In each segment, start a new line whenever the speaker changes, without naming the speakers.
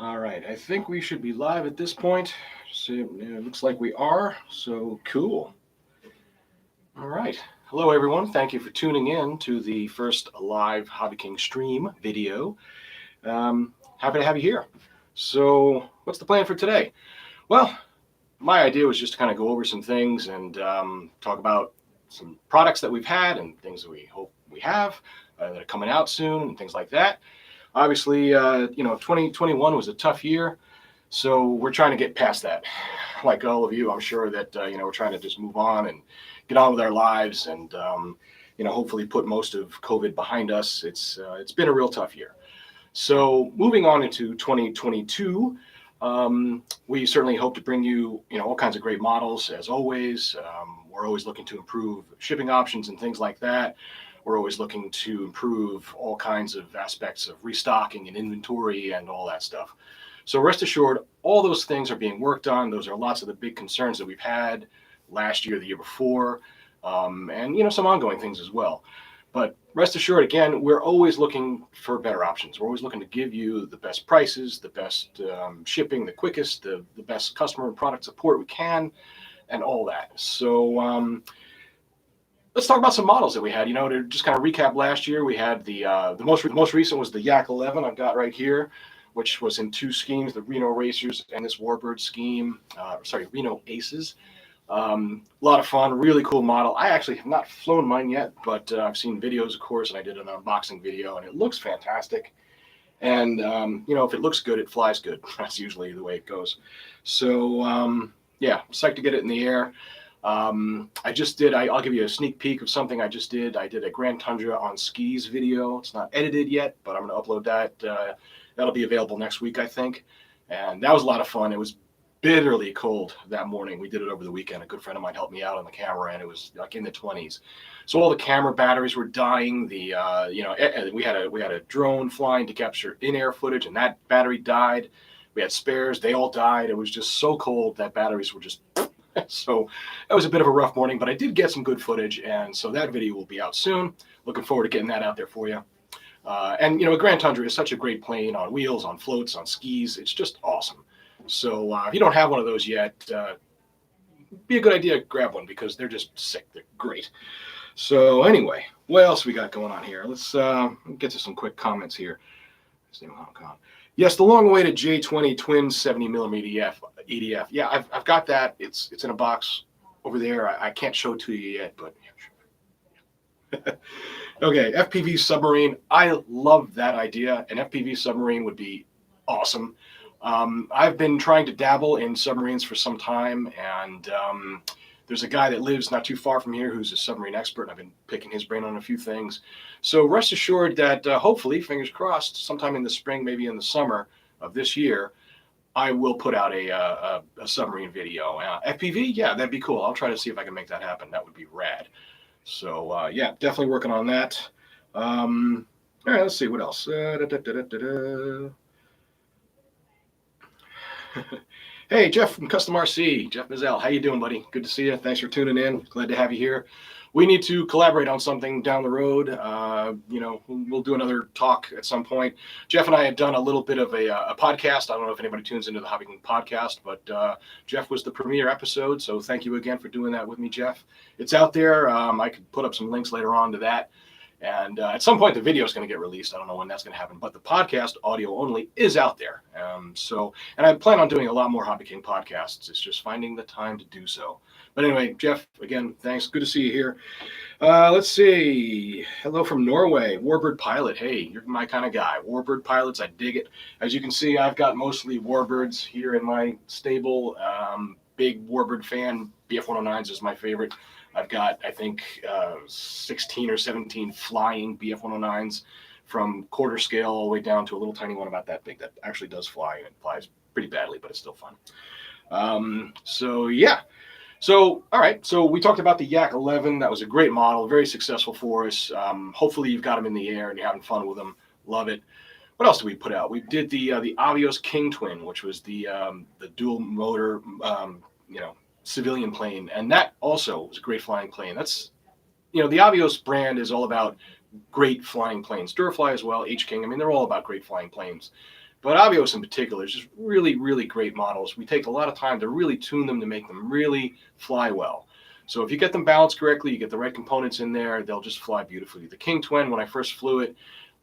All right, I think we should be live at this point. So it looks like we are. So cool. All right. Hello, everyone. Thank you for tuning in to the first live HobbyKing stream video. Happy to have you here. So, what's the plan for today? Well, my idea was just to kind of go over some things and talk about some products that we've had and things that we hope we have that are coming out soon and things like that. Obviously, 2021 was a tough year, so we're trying to get past that. Like all of you, I'm sure that we're trying to just move on and get on with our lives, and hopefully put most of COVID behind us. It's been a real tough year. So moving on into 2022, we certainly hope to bring you all kinds of great models as always. We're always looking to improve shipping options and things like that. We're always looking to improve all kinds of aspects of restocking and inventory and all that stuff. So rest assured, all those things are being worked on. Those are lots of the big concerns that we've had last year, the year before, and some ongoing things as well. But rest assured, again, we're always looking for better options. We're always looking to give you the best prices, the best shipping, the quickest, the best customer and product support we can, and all that. So let's talk about some models that we had. To just kind of recap last year, we had the most recent was the Yak 11 I've got right here, which was in two schemes, the Reno Racers and this Warbird scheme, Reno Aces. A lot of fun, really cool model. I actually have not flown mine yet, but I've seen videos, of course, and I did an unboxing video, and it looks fantastic. And, if it looks good, it flies good. That's usually the way it goes. So, yeah, psyched to get it in the air. I'll give you a sneak peek of something I just did. I did a Grand Tundra on skis video. It's not edited yet, but I'm going to upload that. That'll be available next week, I think. And that was a lot of fun. It was bitterly cold that morning. We did it over the weekend. A good friend of mine helped me out on the camera, and it was like in the 20s. So all the camera batteries were dying. We had a drone flying to capture in-air footage, and that battery died. We had spares. They all died. It was just so cold that batteries were just... So that was a bit of a rough morning, but I did get some good footage, and so that video will be out soon. Looking forward to getting that out there for you. A Grand Tundra is such a great plane on wheels, on floats, on skis. It's just awesome. So if you don't have one of those yet, be a good idea to grab one because they're just sick. They're great. So anyway, what else we got going on here? Let's get to some quick comments here. Yes, the long-awaited J20 twin 70mm EDF. Yeah, I've got that. It's in a box over there. I can't show it to you yet, but yeah, sure. Okay, Fpv Submarine. I love that idea. An Fpv Submarine would be awesome. I've been trying to dabble in submarines for some time, and there's a guy that lives not too far from here who's a submarine expert, and I've been picking his brain on a few things. So rest assured that hopefully, fingers crossed, sometime in the spring, maybe in the summer of this year, I will put out a submarine video. FPV, yeah, that'd be cool. I'll try to see if I can make that happen. That would be rad. So yeah, definitely working on that. All right, let's see what else. Hey, Jeff from Custom RC, Jeff Mizell. How you doing, buddy? Good to see you. Thanks for tuning in. Glad to have you here. We need to collaborate on something down the road. We'll do another talk at some point. Jeff and I had done a little bit of a podcast. I don't know if anybody tunes into the HobbyKing podcast, but Jeff was the premiere episode. So thank you again for doing that with me, Jeff. It's out there. I could put up some links later on to that. And at some point, the video is going to get released. I don't know when that's going to happen, but the podcast, audio only, is out there. And I plan on doing a lot more HobbyKing podcasts. It's just finding the time to do so. But anyway, Jeff, again, thanks. Good to see you here. Let's see. Hello from Norway. Warbird Pilot. Hey, you're my kind of guy. Warbird Pilots, I dig it. As you can see, I've got mostly Warbirds here in my stable. Big Warbird fan. BF-109s is my favorite. I've got, I think, 16 or 17 flying BF-109s from quarter scale all the way down to a little tiny one about that big that actually does fly, and it flies pretty badly, but it's still fun. So, yeah. So, all right. So we talked about the Yak 11. That was a great model, very successful for us. Hopefully you've got them in the air and you're having fun with them. Love it. What else did we put out? We did the Avios King Twin, which was the dual motor, civilian plane, and that also was a great flying plane. That's, the Avios brand is all about great flying planes. Durafly as well, HKing. I mean, they're all about great flying planes. But Avios in particular is just really, really great models. We take a lot of time to really tune them to make them really fly well. So if you get them balanced correctly, you get the right components in there, they'll just fly beautifully. The King Twin, when I first flew it,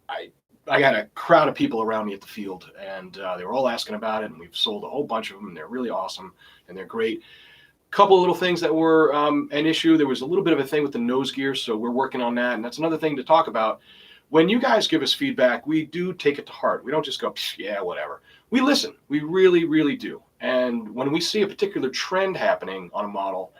I got a crowd of people around me at the field, and they were all asking about it, and we've sold a whole bunch of them, and they're really awesome, and they're great. Couple of little things that were an issue. There was a little bit of a thing with the nose gear, so we're working on that, and that's another thing to talk about. When you guys give us feedback, we do take it to heart. We don't just go, yeah, whatever. We listen. We really, really do. And when we see a particular trend happening on a model,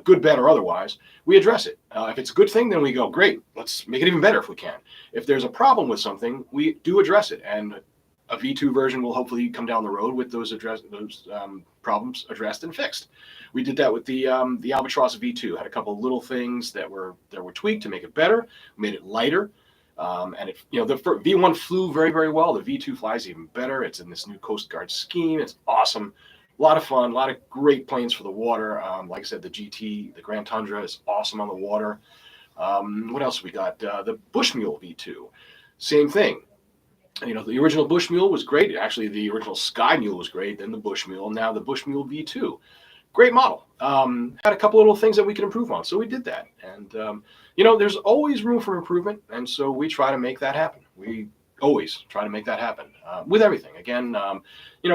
good, bad, or otherwise, we address it. If it's a good thing, then we go, great, let's make it even better if we can. If there's a problem with something, we do address it. And a V2 version will hopefully come down the road with those problems addressed and fixed. We did that with the Albatross V2. Had a couple of little things that were tweaked to make it better, made it lighter. And the V1 flew very, very well. The V2 flies even better. It's in this new Coast Guard scheme. It's awesome. A lot of fun, a lot of great planes for the water. Like I said, the GT, the Grand Tundra is awesome on the water. What else we got? The Bush Mule V2, same thing. The original Bush Mule was great. Actually, the original Sky Mule was great. Then the Bush Mule. Now the Bush Mule V2. Great model. Had a couple little things that we could improve on, so we did that. And there's always room for improvement, and so we try to make that happen. We always try to make that happen with everything. Again,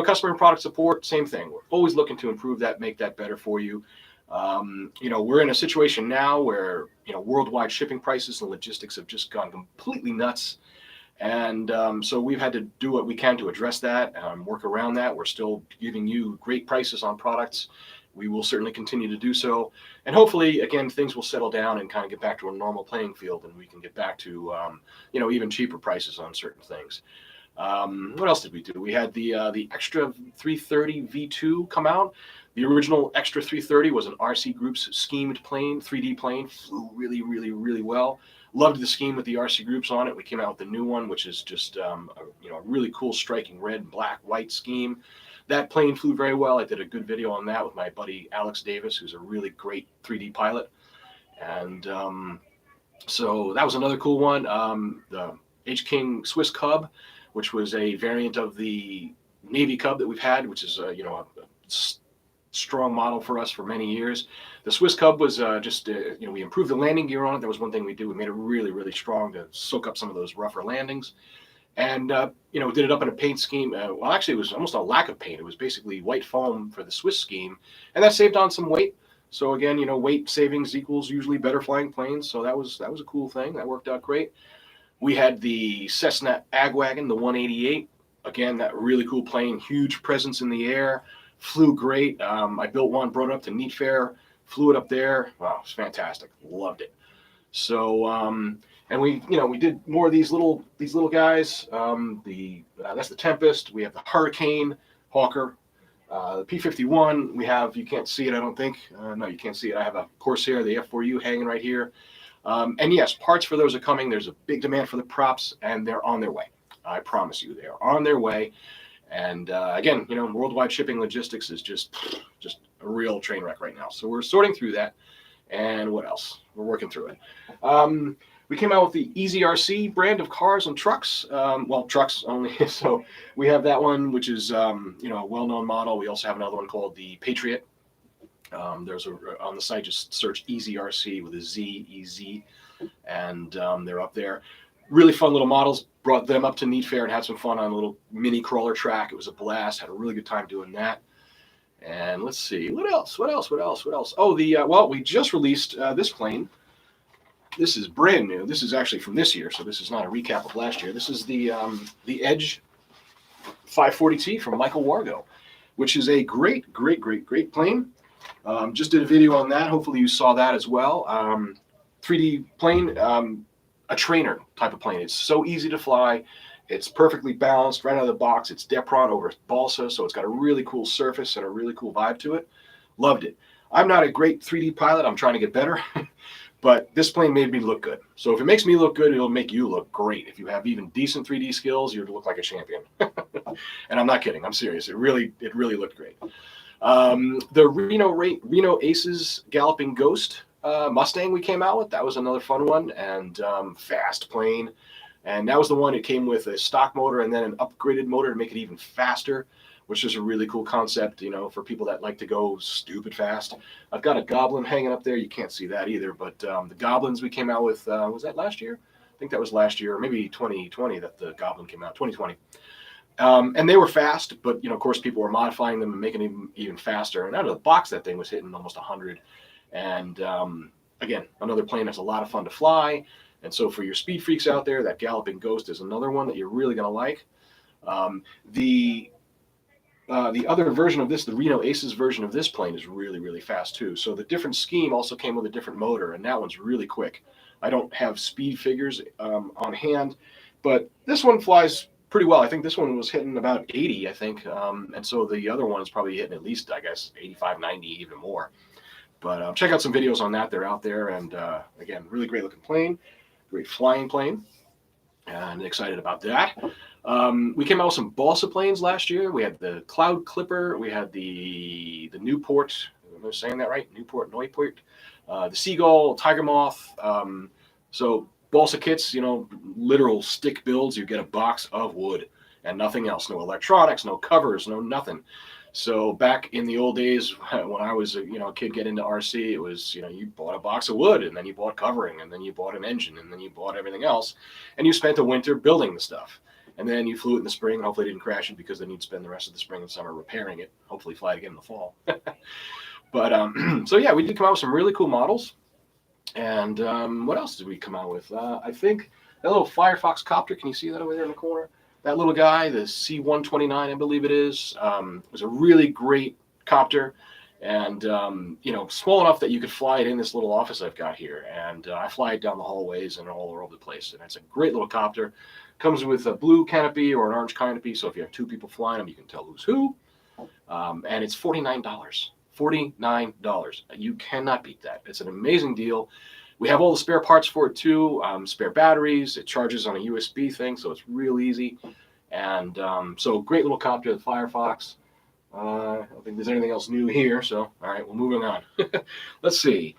customer and product support, same thing. We're always looking to improve that, make that better for you. We're in a situation now where worldwide shipping prices and logistics have just gone completely nuts. And so we've had to do what we can to address that, work around that. We're still giving you great prices on products. We will certainly continue to do so. And hopefully, again, things will settle down and kind of get back to a normal playing field, and we can get back to, even cheaper prices on certain things. What else did we do? We had the Extra 330 V2 come out. The original Extra 330 was an RC Group's schemed plane, 3D plane, flew really, really, really well. Loved the scheme with the RC Groups on it. We came out with the new one, which is just a really cool striking red, black, white scheme. That plane flew very well. I did a good video on that with my buddy Alex Davis, who's a really great 3D pilot. And so that was another cool one. The HobbyKing Swiss Cub, which was a variant of the Navy Cub that we've had, which is a strong model for us for many years. The Swiss Cub was we improved the landing gear on it. That was one thing we did. We made it really, really strong to soak up some of those rougher landings. And, did it up in a paint scheme. Actually, it was almost a lack of paint. It was basically white foam for the Swiss scheme. And that saved on some weight. So again, weight savings equals usually better flying planes. So that was a cool thing. That worked out great. We had the Cessna Agwagon, the 188. Again, that really cool plane, huge presence in the air, flew great. I built one, brought it up to Neat Fair, flew it up there. Wow, it was fantastic. Loved it. So, and we did more of these little guys. That's the Tempest. We have the Hurricane Hawker, the P-51. We have, you can't see it, I don't think. No, you can't see it. I have a Corsair, the F4U, hanging right here. And yes, parts for those are coming. There's a big demand for the props, and they're on their way. I promise you, they are on their way. And again, worldwide shipping logistics is just a real train wreck right now. So we're sorting through that. And what else? We're working through it. We came out with the Easy RC brand of cars and trucks. Trucks only. So we have that one, which is a well-known model. We also have another one called the Patriot. On the site, just search Easy RC with a Z, E-Z, and they're up there. Really fun little models. Brought them up to Neat Fair and had some fun on a little mini crawler track. It was a blast. Had a really good time doing that. And let's see, what else? Oh, we just released this plane. This is brand new. This is actually from this year, so this is not a recap of last year. This is the Edge 540T from Michael Wargo, which is a great plane. Just did a video on that. Hopefully you saw that as well. 3D plane, a trainer type of plane. It's so easy to fly. It's perfectly balanced right out of the box. It's Depron over Balsa, so it's got a really cool surface and a really cool vibe to it. Loved it. I'm not a great 3D pilot. I'm trying to get better, but this plane made me look good. So if it makes me look good, it'll make you look great. If you have even decent 3D skills, you'll look like a champion. And I'm not kidding. I'm serious. It really looked great. The Reno Aces Galloping Ghost Mustang we came out with, that was another fun one, and fast plane. And that was the one. It came with a stock motor and then an upgraded motor to make it even faster, which is a really cool concept, you know, for people that like to go stupid fast. I've got a Goblin hanging up there. You can't see that either, but the Goblins we came out with, was that last year? I think that was last year, or maybe 2020 that the Goblin came out, 2020. And they were fast, but, you know, of course, people were modifying them and making them even faster. And out of the box, that thing was hitting almost 100. And again, another plane that's a lot of fun to fly. And so for your speed freaks out there, that Galloping Ghost is another one that you're really going to like. The other version of this, the Reno Aces version of this plane, is really, really fast too. So the different scheme also came with a different motor, and that one's really quick. I don't have speed figures on hand, but this one flies pretty well. I think this one was hitting about 80, I think. And so the other one is probably hitting at least, I guess, 85, 90, even more. But check out some videos on that. They're out there. And again, really great looking plane, great flying plane. And excited about that. We came out with some Balsa planes last year. We had the Cloud Clipper. We had the Newport. Am I saying that right? Newport, the Seagull, Tiger Moth. So Balsa Kits, you know, literal stick builds. You get a box of wood and nothing else. No electronics, no covers, no nothing. So back in the old days when I was a kid getting into RC, it was, you bought a box of wood and then you bought covering and then you bought an engine and then you bought everything else and you spent the winter building the stuff. And then you flew it in the spring and hopefully didn't crash it, because then you'd spend the rest of the spring and summer repairing it, hopefully fly it again in the fall. But so yeah, we did come out with some really cool models. And what else did we come out with? I think that little Firefox copter, can you see that over there in the corner? That little guy, the C-129, I believe it is, was a really great copter, and small enough that you could fly it in this little office I've got here. And I fly it down the hallways and all over the place. And it's a great little copter. Comes with a blue canopy or an orange canopy, so if you have two people flying them, you can tell who's who. And it's $49. $49. You cannot beat that. It's an amazing deal. We have all the spare parts for it too, spare batteries. It charges on a USB thing, so it's real easy. And so great little copter, the Firefox. I don't think there's anything else new here, so all right, we're moving on. Let's see.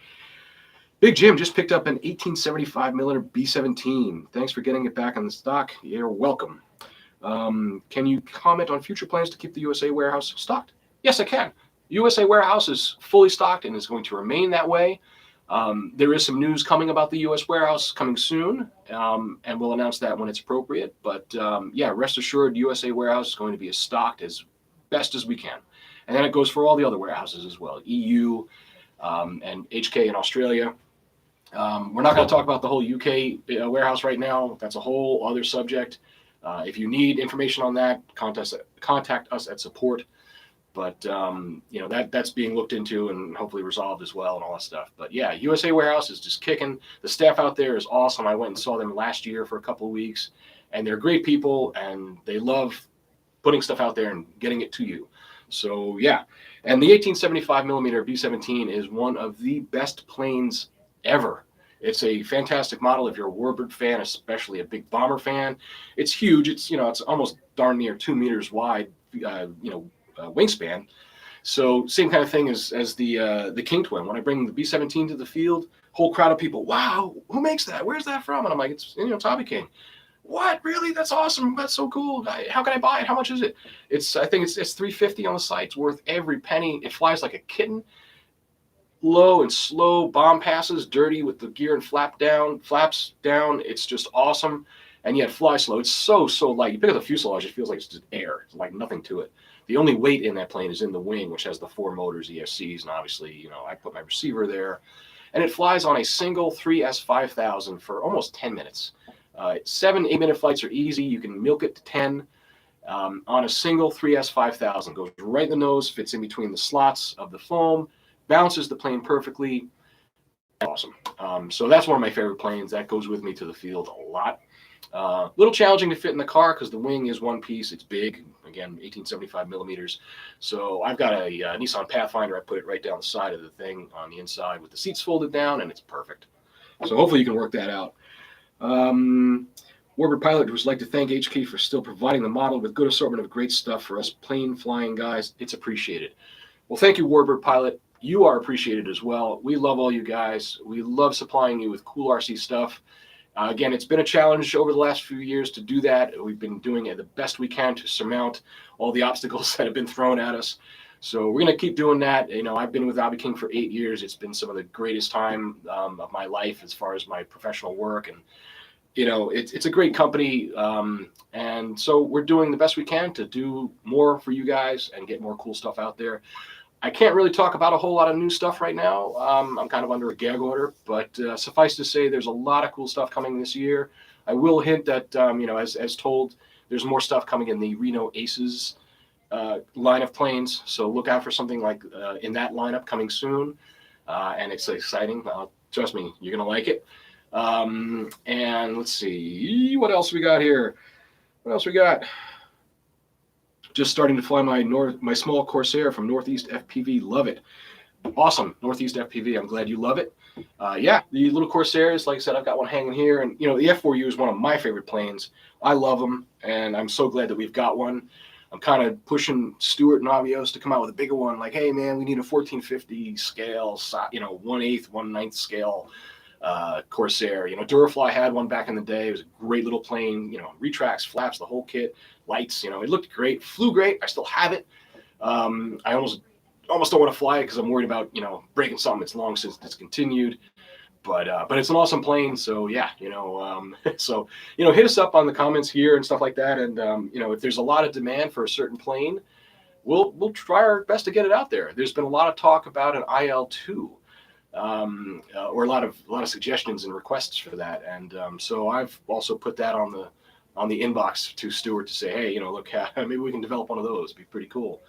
Big Jim just picked up an 1875mm B-17. Thanks for getting it back on the stock. You're welcome. Can you comment on future plans to keep the USA warehouse stocked? Yes, I can. USA warehouse is fully stocked and is going to remain that way. There is some news coming about the US warehouse coming soon, and we'll announce that when it's appropriate. But yeah, rest assured, USA warehouse is going to be as stocked as best as we can. And then it goes for all the other warehouses as well, EU and HK in Australia. We're not going to talk about the whole UK warehouse right now. That's a whole other subject. If you need information on that, contact us at support. But that's being looked into and hopefully resolved as well and all that stuff. But yeah, USA warehouse is just kicking. The staff out there is awesome. I went and saw them last year for a couple of weeks, and they're great people, and they love putting stuff out there and getting it to you. So yeah, and the 1875mm B-17 is one of the best planes ever. It's a fantastic model if you're a Warbird fan, especially a big bomber fan. It's huge. It's it's almost darn near 2 meters wide. Wingspan. So same kind of thing as the King Twin. When I bring the B-17 to the field, whole crowd of people, wow, who makes that? Where's that from? And I'm like, it's HobbyKing. What? Really? That's awesome. That's so cool. How can I buy it? How much is it? I think it's $350 on the site. It's worth every penny. It flies like a kitten. Low and slow bomb passes, dirty with the gear and flaps down. It's just awesome. And yet fly slow. It's so light. You pick up the fuselage, it feels like it's just air. It's like nothing to it. The only weight in that plane is in the wing, which has the 4 motors, ESCs, and obviously, I put my receiver there. And it flies on a single 3S5000 for almost 10 minutes. 7 8-minute flights are easy. You can milk it to 10 on a single 3S5000. Goes right in the nose, fits in between the slots of the foam, bounces the plane perfectly. Awesome. So that's one of my favorite planes. That goes with me to the field a lot. A little challenging to fit in the car because the wing is one piece. It's big. Again, 1875mm. So I've got a Nissan Pathfinder. I put it right down the side of the thing on the inside with the seats folded down, and it's perfect. So hopefully you can work that out. Warbird Pilot would like to thank HK for still providing the model with good assortment of great stuff for us plane flying guys. It's appreciated. Well, thank you, Warbird Pilot. You are appreciated as well. We love all you guys. We love supplying you with cool RC stuff. Again, it's been a challenge over the last few years to do that. We've been doing it the best we can to surmount all the obstacles that have been thrown at us. So we're going to keep doing that. I've been with HobbyKing for 8 years. It's been some of the greatest time of my life as far as my professional work. And, it's a great company. And so we're doing the best we can to do more for you guys and get more cool stuff out there. I can't really talk about a whole lot of new stuff right now. I'm kind of under a gag order, but suffice to say, there's a lot of cool stuff coming this year. I will hint that, as told, there's more stuff coming in the Reno Aces line of planes. So look out for something like in that lineup coming soon. And it's exciting. Trust me, you're going to like it. And let's see, what else we got here? What else we got? Just starting to fly my small Corsair from Northeast FPV. Love it. Awesome. Northeast FPV. I'm glad you love it. Yeah, the little Corsairs, like I said, I've got one hanging here. And, the F4U is one of my favorite planes. I love them, and I'm so glad that we've got one. I'm kind of pushing Stuart and Avios to come out with a bigger one. Like, hey, man, we need a 1450 scale, 1/8, 1/9 scale Corsair. Durafly had one back in the day. It was a great little plane, retracts, flaps, the whole kit, lights, it looked great, flew great. I still have it. I almost don't want to fly it because I'm worried about, breaking something. It's long since discontinued, but it's an awesome plane. So yeah, so, hit us up on the comments here and stuff like that. And, if there's a lot of demand for a certain plane, we'll try our best to get it out there. There's been a lot of talk about an IL-2. Or a lot of suggestions and requests for that, and so I've also put that on the inbox to Stuart to say, hey, look, maybe we can develop one of those. It'd be pretty cool.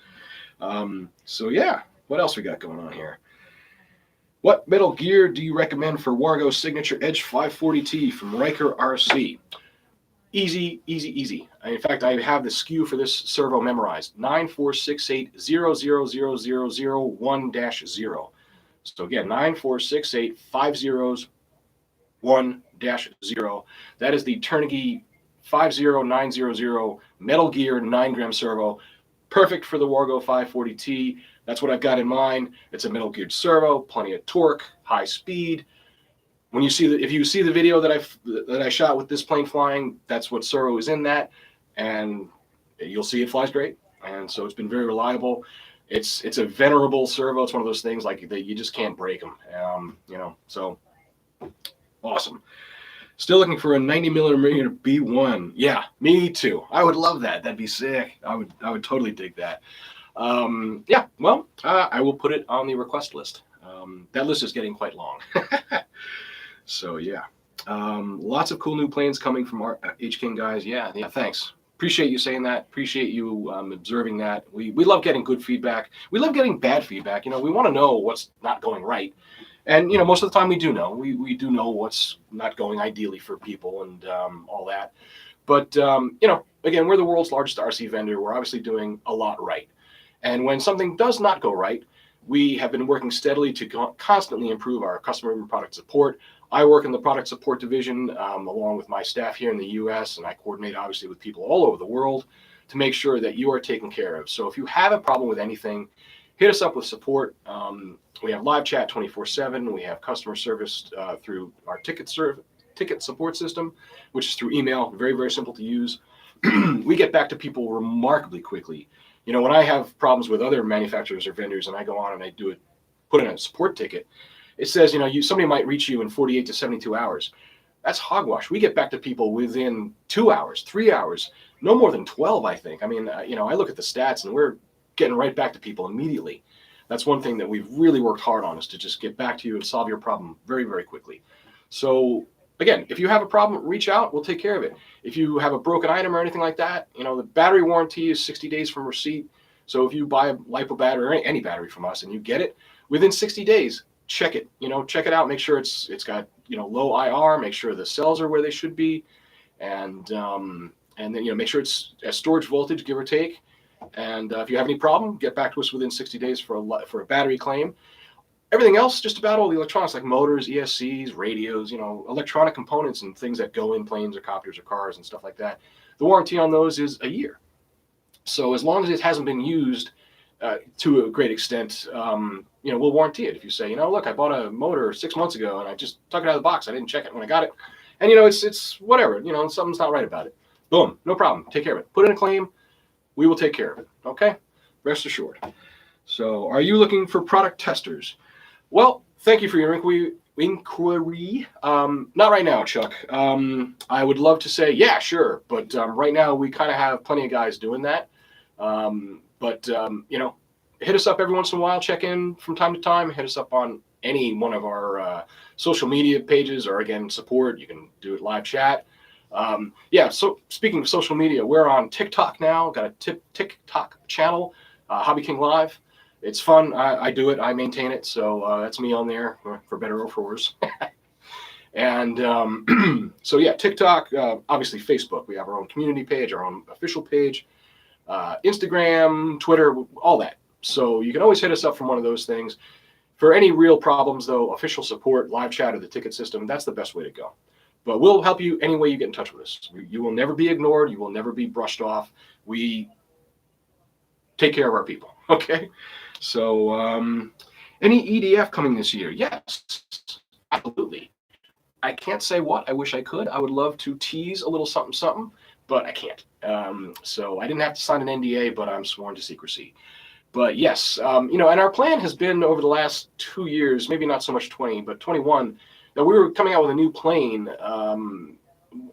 So yeah, what else we got going on here? What metal gear do you recommend for Wargo Signature Edge 540T from Riker RC? Easy. In fact, I have the SKU for this servo memorized: 946800001-0. So again, 9468501-0. That is the Turniggy 50900 Metal Gear 9-gram servo. Perfect for the Wargo 540T. That's what I've got in mind. It's a metal geared servo, plenty of torque, high speed. When you see if you see the video that I shot with this plane flying, that's what servo is in that, and you'll see it flies great. And so it's been very reliable. It's a venerable servo. It's one of those things like that you just can't break them. So awesome. Still looking for a 90mm B1. Yeah, me too. I would love that. That'd be sick. I would totally dig that. Yeah, well, I will put it on the request list. That list is getting quite long. So yeah, lots of cool new planes coming from our HKing guys. Yeah, thanks. Appreciate you saying that. Appreciate you observing that. We love getting good feedback. We love getting bad feedback. We want to know what's not going right. And, most of the time we do know. We do know what's not going ideally for people and all that. But, again, we're the world's largest RC vendor. We're obviously doing a lot right. And when something does not go right, we have been working steadily to constantly improve our customer and product support. I work in the product support division along with my staff here in the U.S., and I coordinate obviously with people all over the world to make sure that you are taken care of. So if you have a problem with anything, hit us up with support. We have live chat 24/7. We have customer service through our ticket support system, which is through email. Very, very simple to use. We get back to people remarkably quickly. When I have problems with other manufacturers or vendors and I go on and I put in a support ticket, it says, somebody might reach you in 48 to 72 hours. That's hogwash. We get back to people within 2 hours, 3 hours, no more than 12, I think. I mean, I look at the stats and we're getting right back to people immediately. That's one thing that we've really worked hard on, is to just get back to you and solve your problem very, very quickly. So again, if you have a problem, reach out. We'll take care of it. If you have a broken item or anything like that, the battery warranty is 60 days from receipt. So if you buy a LiPo battery or any battery from us and you get it within 60 days, check it. Check it out. Make sure it's got low IR. Make sure the cells are where they should be, and then make sure it's at storage voltage, give or take. And if you have any problem, get back to us within 60 days for a battery claim. Everything else, just about all the electronics like motors, ESCs, radios, electronic components and things that go in planes or copters or cars and stuff like that. The warranty on those is a year. So as long as it hasn't been used to a great extent, we'll warranty it. If you say, look, I bought a motor 6 months ago and I just took it out of the box, I didn't check it when I got it, and you know, it's whatever, you know, something's not right about it. Boom, no problem. Take care of it. Put in a claim. We will take care of it. Okay, rest assured. So, are you looking for product testers? Well, thank you for your inquiry. Not right now, Chuck. I would love to say, yeah, sure, but right now we kind of have plenty of guys doing that. You know, hit us up every once in a while. Check in from time to time. Hit us up on any one of our social media pages, or again, support. You can do it live chat. Yeah. So speaking of social media, we're on TikTok now. Got a TikTok channel, HobbyKing Live. It's fun. I do it. I maintain it. So that's me on there, for better or for worse. And so yeah, TikTok, obviously Facebook. We have our own community page, our own official page, Instagram, Twitter, all that. So you can always hit us up from one of those things. For any real problems, though, official support, live chat, or the ticket system, that's the best way to go. But we'll help you any way you get in touch with us. You will never be ignored. You will never be brushed off. We take care of our people. Okay. So, any EDF coming this year? Yes, absolutely. I can't say what. I wish I could. I would love to tease a little something, something, but I can't. So I didn't have to sign an NDA, but I'm sworn to secrecy. But yes, you know, and our plan has been over the last 2 years, maybe not so much 20, but 21, that we were coming out with a new plane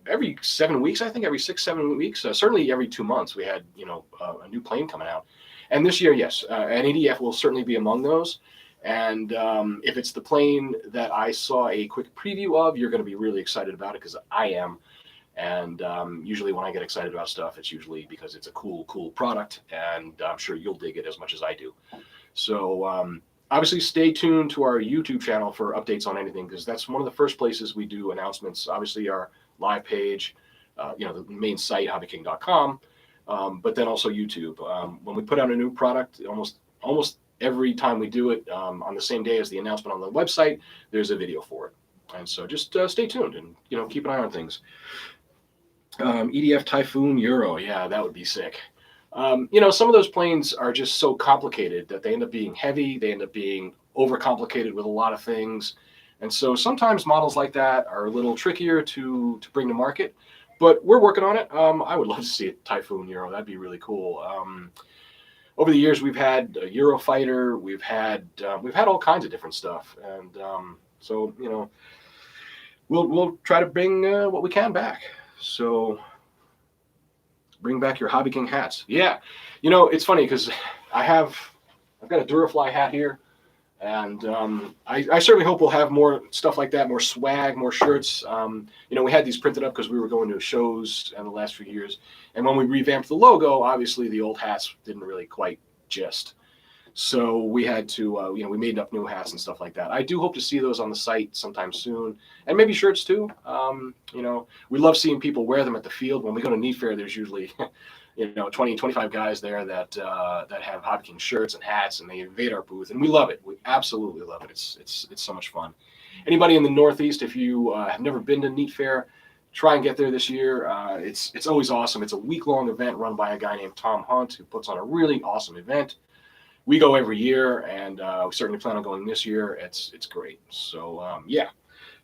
every 7 weeks, I think, every 6-7 weeks, certainly every 2 months. We had, you know, a new plane coming out. And this year, yes, an EDF will certainly be among those. And if it's the plane that I saw a quick preview of, you're going to be really excited about it, because I am. And usually when I get excited about stuff, it's usually because it's a cool product, and I'm sure you'll dig it as much as I do. So obviously stay tuned to our YouTube channel for updates on anything, because that's one of the first places we do announcements. Obviously our live page, you know, the main site, hobbyking.com. But then also YouTube. When we put out a new product, almost every time we do it, on the same day as the announcement on the website, there's a video for it. And so just stay tuned and, you know, keep an eye on things. EDF Typhoon Euro, yeah, that would be sick. You know, some of those planes are just so complicated that they end up being heavy. They end up being overcomplicated with a lot of things. And so sometimes models like that are a little trickier to bring to market. But we're working on it. I would love to see a Typhoon Euro. That'd be really cool. Over the years, we've had a Eurofighter. We've had all kinds of different stuff, and so you know, we'll try to bring what we can back. So bring back your HobbyKing hats. Yeah, you know, it's funny because I've got a Durafly hat here. And I certainly hope we'll have more stuff like that, more swag, more shirts. You know, we had these printed up because we were going to shows in the last few years. And when we revamped the logo, obviously the old hats didn't really quite gist. So we had to, you know, we made up new hats and stuff like that. I do hope to see those on the site sometime soon. And maybe shirts too. You know, we love seeing people wear them at the field. When we go to Neat Fair, there's usually... you know, 20, 25 guys there that have HobbyKing shirts and hats, and they invade our booth, and we love it. We absolutely love it. It's so much fun. Anybody in the Northeast, if you have never been to Neat Fair, try and get there this year. It's always awesome. It's a week-long event run by a guy named Tom Hunt, who puts on a really awesome event. We go every year, and we certainly plan on going this year. It's great. So yeah,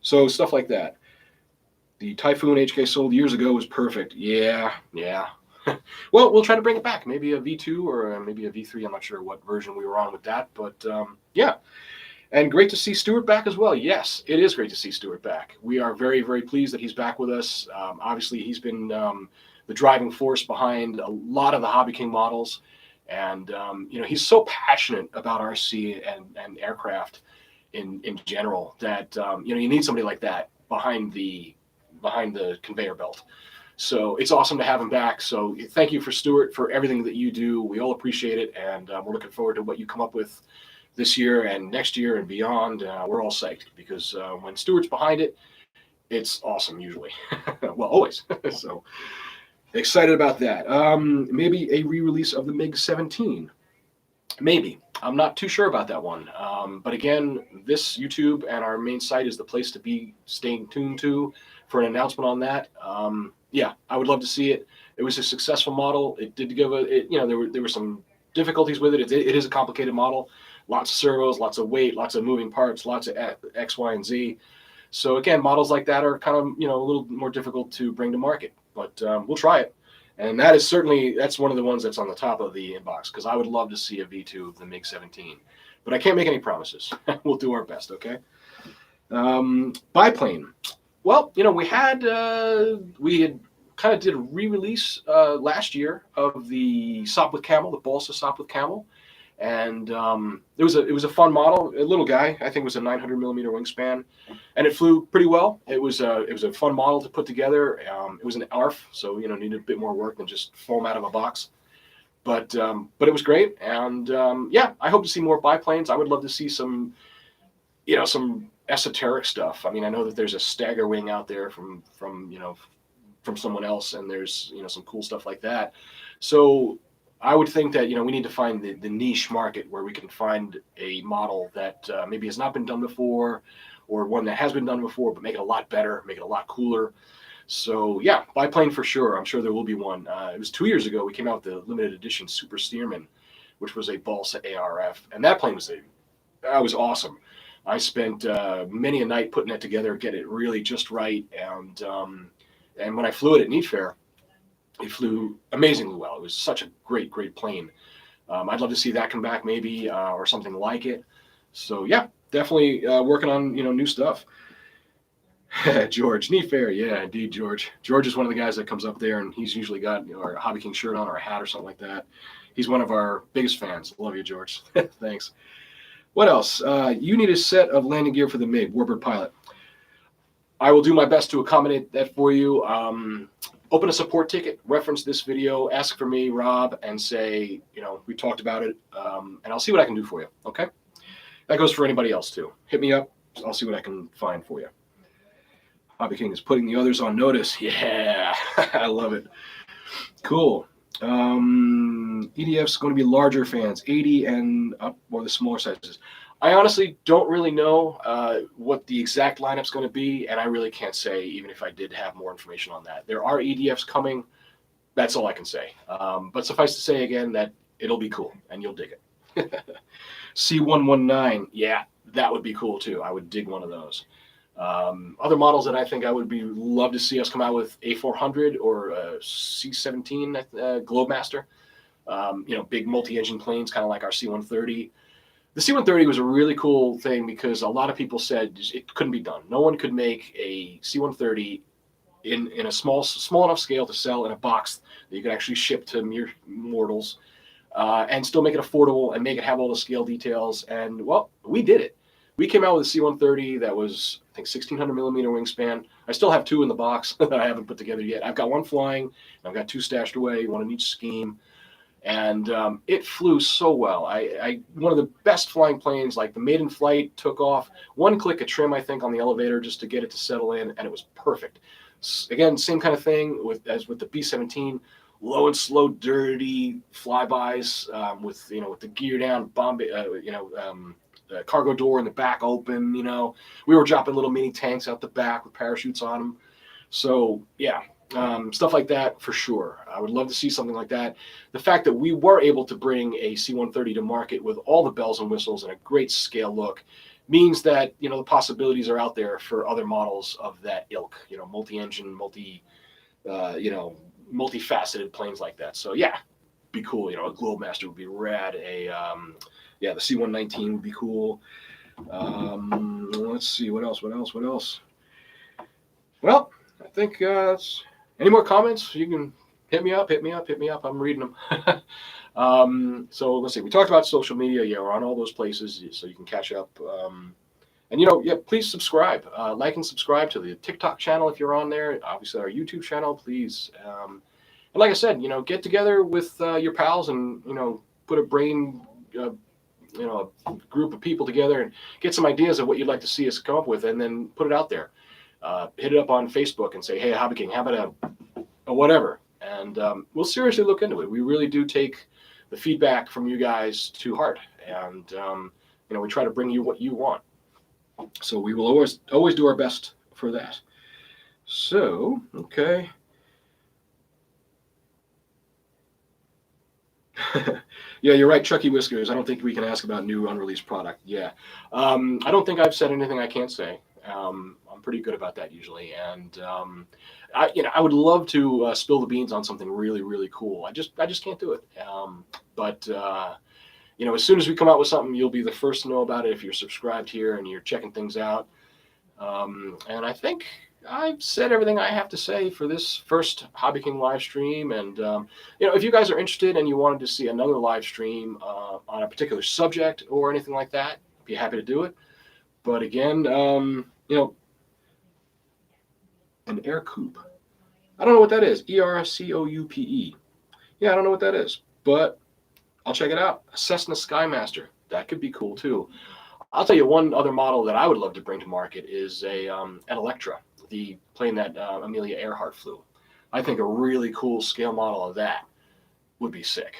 so stuff like that. The Typhoon HK sold years ago was perfect. Yeah. Well, we'll try to bring it back. Maybe a V2 or maybe a V3. I'm not sure what version we were on with that, but yeah. And great to see Stuart back as well. Yes, it is great to see Stuart back. We are very, very pleased that he's back with us. Obviously, he's been the driving force behind a lot of the HobbyKing models. And, you know, he's so passionate about RC and aircraft in general that, you know, you need somebody like that behind the conveyor belt. So it's awesome to have him back. So thank you for Stuart for everything that you do. We all appreciate it, and we're looking forward to what you come up with this year and next year and beyond. We're all psyched because when Stuart's behind it, it's awesome usually. Well, always. So excited about that. Maybe a re-release of the MiG-17. Maybe. I'm not too sure about that one. But again, this YouTube and our main site is the place to be staying tuned to for an announcement on that. Yeah, I would love to see it. It was a successful model. It did give you know, there were some difficulties with it. It is a complicated model. Lots of servos, lots of weight, lots of moving parts, lots of X, Y, and Z. So again, models like that are kind of, a little more difficult to bring to market, but we'll try it. And that is certainly, that's one of the ones that's on the top of the inbox, because I would love to see a V2 of the MiG-17, but I can't make any promises. We'll do our best, okay? Biplane. Well, we had kind of did a re-release last year of the Sop with Camel, the Balsa Sop with Camel. And it was a fun model, a little guy. I think it was a 900 millimeter wingspan, and it flew pretty well. It was a fun model to put together. It was an ARF, so needed a bit more work than just foam out of a box. But it was great, and yeah, I hope to see more biplanes. I would love to see some esoteric stuff. I mean, I know that there's a stagger wing out there from someone else, and there's some cool stuff like that. So I would think that we need to find the niche market where we can find a model that maybe has not been done before, or one that has been done before, but make it a lot better, make it a lot cooler. So yeah, biplane for sure. I'm sure there will be one. It was 2 years ago we came out with the limited edition Super Stearman, which was a Balsa ARF, and that plane was awesome. I spent many a night putting that together, get it really just right, and when I flew it at Neat Fair, it flew amazingly well. It was such a great plane. I'd love to see that come back maybe, or something like it. So yeah, definitely working on new stuff. George, Neat Fair, yeah, indeed, George. George is one of the guys that comes up there, and he's usually got our HobbyKing shirt on or a hat or something like that. He's one of our biggest fans. Love you, George. Thanks. What else? You need a set of landing gear for the MiG, Warbird Pilot. I will do my best to accommodate that for you. Open a support ticket, reference this video, ask for me, Rob, and say, we talked about it, and I'll see what I can do for you, okay? That goes for anybody else, too. Hit me up. I'll see what I can find for you. HobbyKing is putting the others on notice. Yeah, I love it. Cool. EDF's going to be larger fans, 80 and up, or the smaller sizes. I honestly don't really know what the exact lineup's going to be, and I really can't say, even if I did have more information on that. There are EDFs coming. That's all I can say. But suffice to say, again, that it'll be cool, and you'll dig it. C119, yeah, that would be cool, too. I would dig one of those. Other models that I think I would love to see us come out with, A400 or C17 Globemaster. Big multi-engine planes, kind of like our C130. The C-130 was a really cool thing because a lot of people said it couldn't be done. No one could make a C-130 in a small enough scale to sell in a box that you could actually ship to mere mortals, and still make it affordable and make it have all the scale details. And well, we did it. We came out with a C-130 that was, I think, 1600 millimeter wingspan. I still have two in the box that I haven't put together yet. I've got one flying, and I've got two stashed away, one in each scheme. And it flew so well. One of the best flying planes, like the maiden flight, took off. One click of trim, I think, on the elevator just to get it to settle in, and it was perfect. Again, same kind of thing as with the B-17, low and slow, dirty flybys with the gear down, cargo door in the back open. We were dropping little mini tanks out the back with parachutes on them. So yeah. Stuff like that for sure. I would love to see something like that. The fact that we were able to bring a C-130 to market with all the bells and whistles and a great scale look means that the possibilities are out there for other models of that ilk. Multi-engine, multifaceted planes like that. So yeah, be cool. A Globemaster would be rad. The C-119 would be cool. Let's see what else. Well, I think that's. Any more comments? You can hit me up. I'm reading them. So let's see. We talked about social media. Yeah, we're on all those places, so you can catch up. And please subscribe. Like and subscribe to the TikTok channel if you're on there. Obviously, our YouTube channel, please. And like I said, get together with your pals and put a group of people together and get some ideas of what you'd like to see us come up with, and then put it out there. Hit it up on Facebook and say, hey, HobbyKing, how about a whatever? And we'll seriously look into it. We really do take the feedback from you guys to heart. And, we try to bring you what you want. So we will always do our best for that. So, okay. Yeah, you're right, Chucky Whiskers. I don't think we can ask about new unreleased product. Yeah. I don't think I've said anything I can't say. I'm pretty good about that usually, and I would love to spill the beans on something really, really cool. I just can't do it. But as soon as we come out with something, you'll be the first to know about it if you're subscribed here and you're checking things out. And I think I've said everything I have to say for this first HobbyKing live stream. And if you guys are interested and you wanted to see another live stream on a particular subject or anything like that, I'd be happy to do it. But again, an air coupe. I don't know what that is. ERCOUPE. Yeah, I don't know what that is, but I'll check it out. A Cessna Skymaster. That could be cool too. I'll tell you one other model that I would love to bring to market is an Electra, the plane that Amelia Earhart flew. I think a really cool scale model of that would be sick.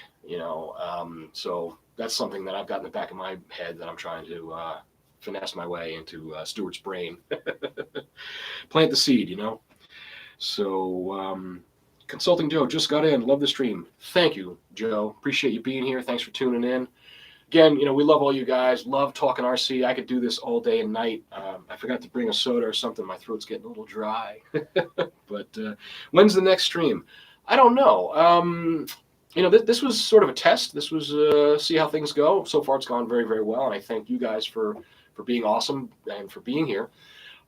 So that's something that I've got in the back of my head that I'm trying to finesse my way into Stuart's brain. Plant the seed, So Consulting Joe just got in. Love the stream. Thank you, Joe. Appreciate you being here. Thanks for tuning in. Again, we love all you guys. Love talking RC. I could do this all day and night. I forgot to bring a soda or something. My throat's getting a little dry. But when's the next stream? I don't know. This was sort of a test. This was see how things go. So far, it's gone very, very well. And I thank you guys for being awesome and for being here.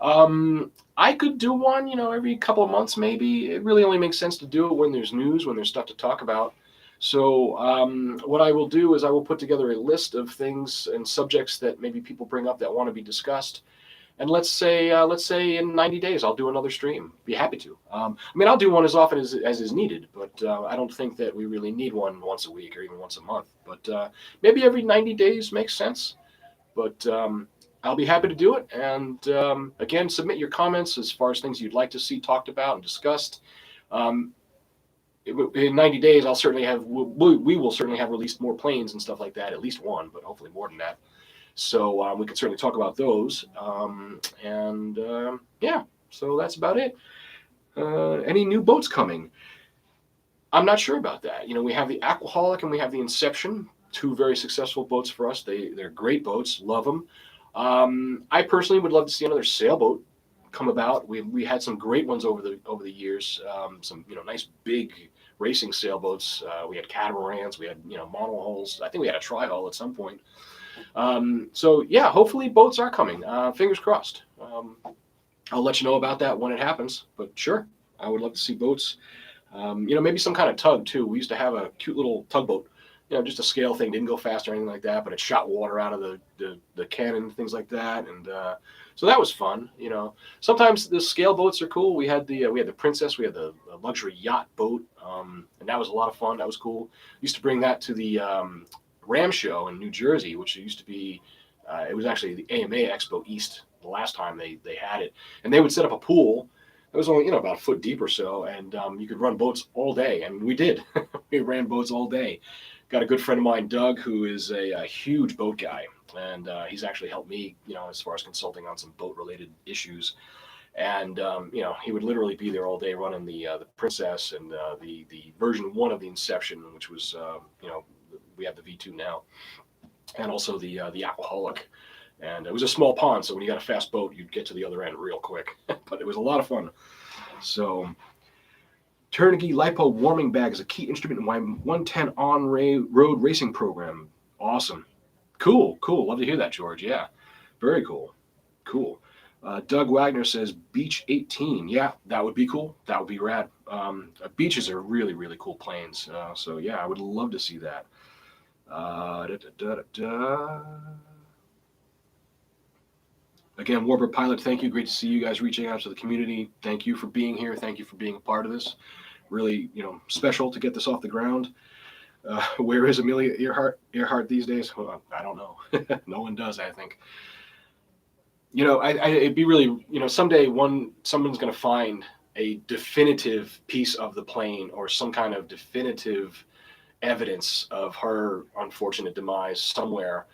I could do one, every couple of months, maybe. It really only makes sense to do it when there's news, when there's stuff to talk about. So what I will do is I will put together a list of things and subjects that maybe people bring up that want to be discussed. And let's say in 90 days, I'll do another stream. Be happy to. I'll do one as often as is needed, but I don't think that we really need one once a week or even once a month. But maybe every 90 days makes sense. But I'll be happy to do it. And again, submit your comments as far as things you'd like to see talked about and discussed. In 90 days, I'll certainly have, we will certainly have released more planes and stuff like that, at least one, but hopefully more than that. So we can certainly talk about those. Yeah, so that's about it. Any new boats coming? I'm not sure about that. We have the Aquaholic and we have the Inception, two very successful boats for us. They're great boats, love them. I personally would love to see another sailboat come about. We had some great ones over the years. Some nice big racing sailboats. We had catamarans. We had monohulls. I think we had a tri-hull at some point. So yeah, hopefully boats are coming. Fingers crossed. I'll let you know about that when it happens. But sure, I would love to see boats. Maybe some kind of tug too. We used to have a cute little tugboat. Just a scale thing, didn't go fast or anything like that, but it shot water out of the cannon, things like that, and so that was fun. Sometimes the scale boats are cool. We had the Princess, we had the luxury yacht boat, and that was a lot of fun. That was cool. Used to bring that to the Ram Show in New Jersey, which used to be, it was actually the AMA Expo East the last time they had it, and they would set up a pool. It was only about a foot deep or so, and you could run boats all day, and we did. We ran boats all day. Got a good friend of mine, Doug, who is a huge boat guy, and he's actually helped me, as far as consulting on some boat-related issues. And he would literally be there all day running the Princess and the version 1 of the Inception, which was we have the V2 now, and also the Aquaholic. And it was a small pond, so when you got a fast boat, you'd get to the other end real quick. But it was a lot of fun. So. Turnkey LiPo warming bag is a key instrument in my 110 on-road racing program. Awesome. Cool. Love to hear that, George. Yeah, very cool. Doug Wagner says Beach 18. Yeah, that would be cool. That would be rad. Beaches are really, really cool planes. So yeah, I would love to see that. Again, Warbird Pilot, thank you. Great to see you guys reaching out to the community. Thank you for being here. Thank you for being a part of this. Really, special to get this off the ground. Where is Amelia Earhart these days? Well, I don't know. No one does, I think. It'd be really, someday someone's going to find a definitive piece of the plane or some kind of definitive evidence of her unfortunate demise somewhere.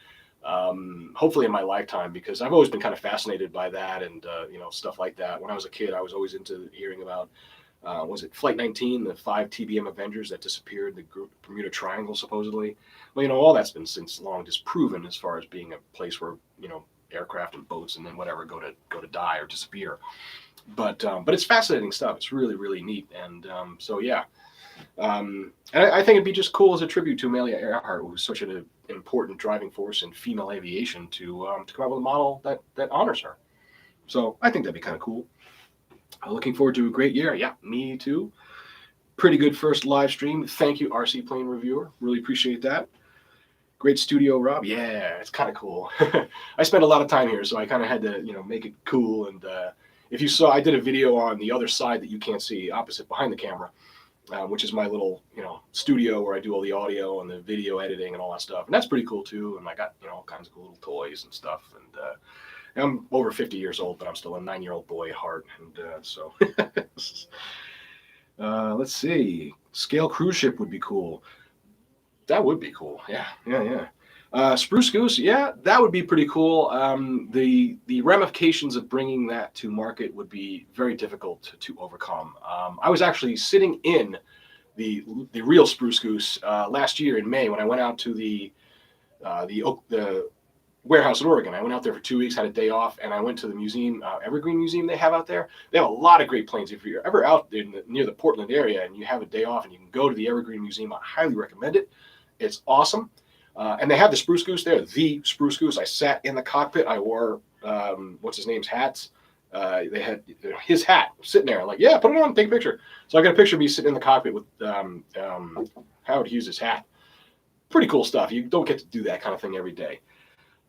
Hopefully in my lifetime, because I've always been kind of fascinated by that and stuff like that. When I was a kid, I was always into hearing about was it Flight 19, the 5 TBM Avengers that disappeared, the Bermuda Triangle supposedly. Well, all that's been since long disproven as far as being a place where aircraft and boats, and then whatever go to die or disappear. But it's fascinating stuff. It's really, really neat. And so yeah, and I think it'd be just cool as a tribute to Amelia Earhart, who was such an important driving force in female aviation, to come out with a model that honors her. So I think that'd be kind of cool. Looking forward to a great year. Yeah, me too. Pretty good first live stream. Thank you, RC Plane Reviewer. Really appreciate that. Great studio, Rob. Yeah, it's kind of cool. I spent a lot of time here, so I kind of had to, make it cool. And if you saw, I did a video on the other side that you can't see, opposite behind the camera, which is my little, studio where I do all the audio and the video editing and all that stuff. And that's pretty cool too. And I got, all kinds of cool little toys and stuff. And I'm over 50 years old, but I'm still a 9-year-old boy at heart. And so let's see. Scale cruise ship would be cool. That would be cool. Yeah. Spruce Goose, yeah, that would be pretty cool. The ramifications of bringing that to market would be very difficult to overcome. I was actually sitting in the real Spruce Goose last year in May when I went out to the warehouse in Oregon. I went out there for 2 weeks, had a day off, and I went to the museum, Evergreen Museum they have out there. They have a lot of great planes. If you're ever out near the Portland area and you have a day off and you can go to the Evergreen Museum, I highly recommend it. It's awesome. And they have the Spruce Goose there, the Spruce Goose. I sat in the cockpit. I wore, what's his name's hats. They had his hat sitting there. I'm like, yeah, put it on, take a picture. So I got a picture of me sitting in the cockpit with Howard Hughes' hat. Pretty cool stuff. You don't get to do that kind of thing every day.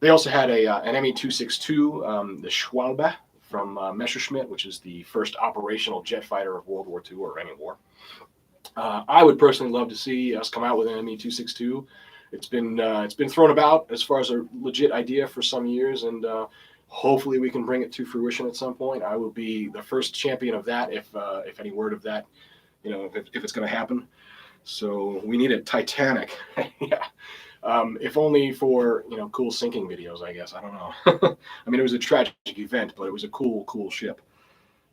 They also had an ME-262, the Schwalbe from Messerschmitt, which is the first operational jet fighter of World War II or any war. I would personally love to see us come out with an ME-262. It's been thrown about as far as a legit idea for some years, and hopefully we can bring it to fruition at some point. I will be the first champion of that if any word of that, if it's going to happen. So we need a Titanic. Yeah. If only for, cool sinking videos, I guess. I don't know. I mean, it was a tragic event, but it was a cool ship.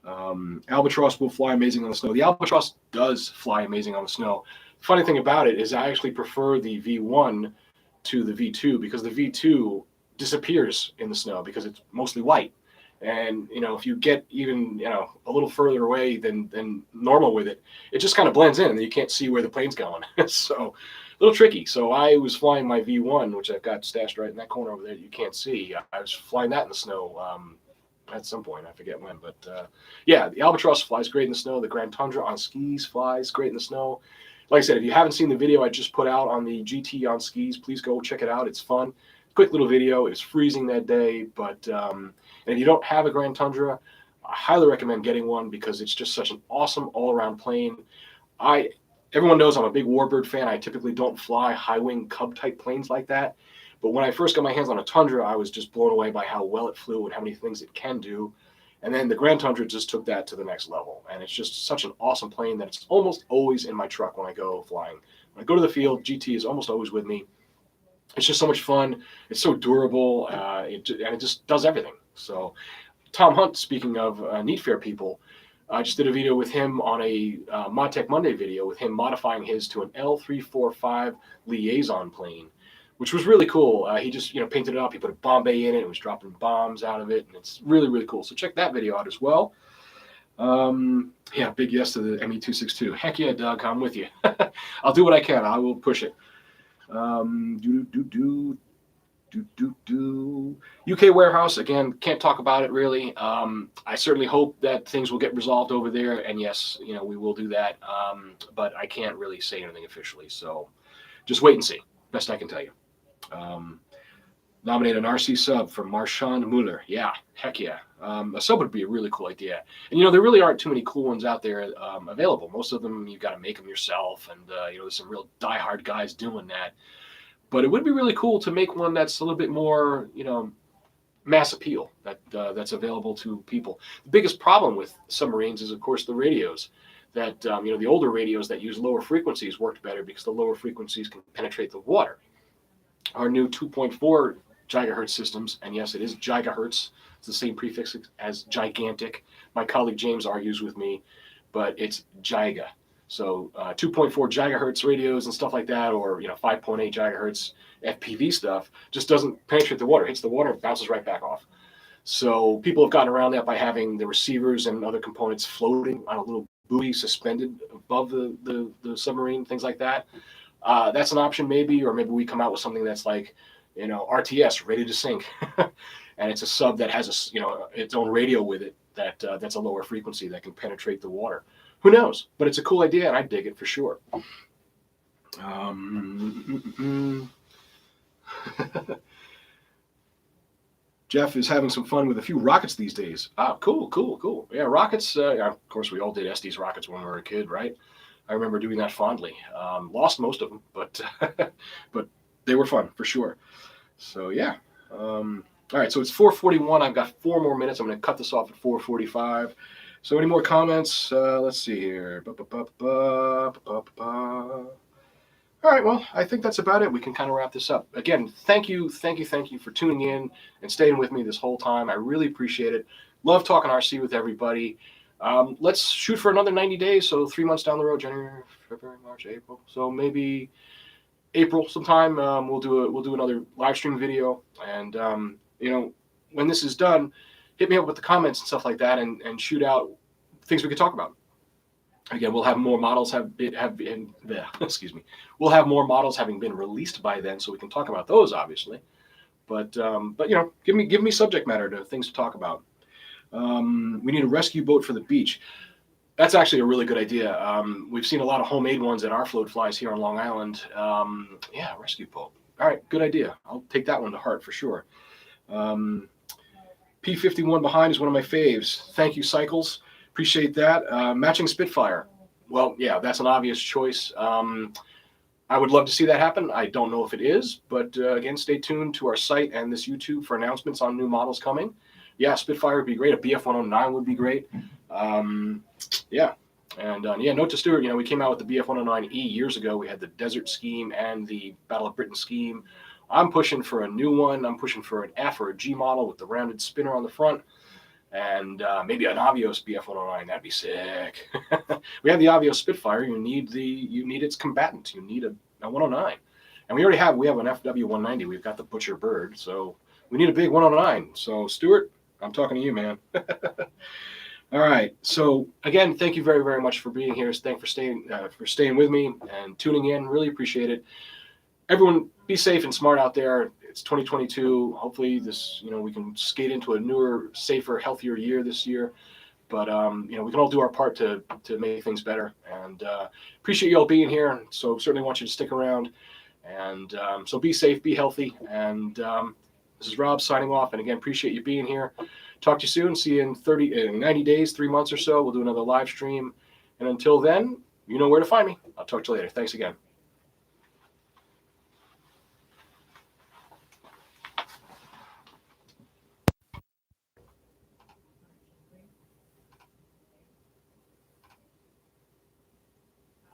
Albatross will fly amazing on the snow. The Albatross does fly amazing on the snow. The funny thing about it is I actually prefer the V1 to the V2 because the V2 disappears in the snow because it's mostly white. And, if you get even, a little further away than normal with it, it just kind of blends in and you can't see where the plane's going. So a little tricky. So I was flying my V1, which I've got stashed right in that corner over there that you can't see. I was flying that in the snow at some point. I forget when. But yeah, the Albatross flies great in the snow. The Grand Tundra on skis flies great in the snow. Like I said, if you haven't seen the video I just put out on the GT on skis, please go check it out. It's fun. Quick little video. It was freezing that day, but and if you don't have a Grand Tundra, I highly recommend getting one because it's just such an awesome all-around plane. Everyone knows I'm a big Warbird fan. I typically don't fly high-wing Cub-type planes like that, but when I first got my hands on a Tundra, I was just blown away by how well it flew and how many things it can do. And then the Grand Tundra just took that to the next level, and it's just such an awesome plane that it's almost always in my truck when I go flying. When I go to the field, GT is almost always with me. It's just so much fun. It's so durable, and it just does everything. So Tom Hunt, speaking of Neat Fair people, I just did a video with him on a Mod Tech Monday video with him modifying his to an L345 liaison plane, which was really cool. He just painted it up. He put a Bombay in it. It was dropping bombs out of it, and it's really, really cool. So check that video out as well. Yeah, big yes to the ME-262. Heck yeah, Doug, I'm with you. I'll do what I can. I will push it. UK warehouse, again, can't talk about it really. I certainly hope that things will get resolved over there, and yes, we will do that. But I can't really say anything officially, so just wait and see. Best I can tell you. Nominate an RC sub from Marchand Muller. Yeah, heck yeah. A sub would be a really cool idea. And there really aren't too many cool ones out there available. Most of them you've got to make them yourself, and there's some real diehard guys doing that. But it would be really cool to make one that's a little bit more, mass appeal, that's available to people. The biggest problem with submarines is, of course, the radios. That the older radios that use lower frequencies worked better because the lower frequencies can penetrate the water. Our new 2.4 gigahertz systems, and yes, it is gigahertz. It's the same prefix as gigantic. My colleague James argues with me, but it's giga. So 2.4 gigahertz radios and stuff like that, or 5.8 gigahertz FPV stuff, just doesn't penetrate the water. Hits the water, bounces right back off. So people have gotten around that by having the receivers and other components floating on a little buoy suspended above the submarine, things like that. That's an option maybe, or maybe we come out with something that's like, RTS, ready to sink, and it's a sub that has its own radio with it that's a lower frequency that can penetrate the water. Who knows? But it's a cool idea, and I dig it for sure. Jeff is having some fun with a few rockets these days. Ah, cool. Yeah, rockets. Of course, we all did Estes rockets when we were a kid, right? I remember doing that fondly. Lost most of them, but but they were fun for sure. So yeah. All right, so it's 4:41. I've got 4 more minutes. I'm going to cut this off at 4:45. So any more comments? Let's see here. All right, well, I think that's about it. We can kind of wrap this up. Again, thank you for tuning in and staying with me this whole time. I really appreciate it. Love talking RC with everybody. Let's shoot for another 90 days, so 3 months down the road, January, February, March, April. So maybe April sometime, we'll do another live stream video. And when this is done, hit me up with the comments and stuff like that, and shoot out things we could talk about. Again, we'll have more models excuse me. We'll have more models having been released by then, so we can talk about those, obviously. But give me subject matter to things to talk about. We need a rescue boat for the beach. That's actually a really good idea. We've seen a lot of homemade ones at our float flies here on Long Island. Yeah, rescue boat. All right, good idea. I'll take that one to heart for sure. P51 behind is one of my faves. Thank you, Cycles. Appreciate that. Matching Spitfire. Well, yeah, that's an obvious choice. I would love to see that happen. I don't know if it is, but again, stay tuned to our site and this YouTube for announcements on new models coming. Yeah, Spitfire would be great. A BF-109 would be great. Yeah. And note to Stuart, we came out with the BF-109E years ago. We had the Desert Scheme and the Battle of Britain Scheme. I'm pushing for a new one. I'm pushing for an F or a G model with the rounded spinner on the front. And maybe an Avios BF-109. That'd be sick. We have the Avios Spitfire. You need its combatant. You need a 109. And we have an FW-190. We've got the Butcher Bird. So we need a big 109. So Stuart, I'm talking to you, man. All right. So again, thank you very, very much for being here. Thanks for staying with me and tuning in. Really appreciate it. Everyone, be safe and smart out there. It's 2022. Hopefully, we can skate into a newer, safer, healthier year this year. But we can all do our part to make things better. And appreciate you all being here. So certainly want you to stick around. And so be safe, be healthy. And this is Rob signing off. And again, appreciate you being here. Talk to you soon. See you in 90 days, 3 months or so. We'll do another live stream. And until then, you know where to find me. I'll talk to you later. Thanks again.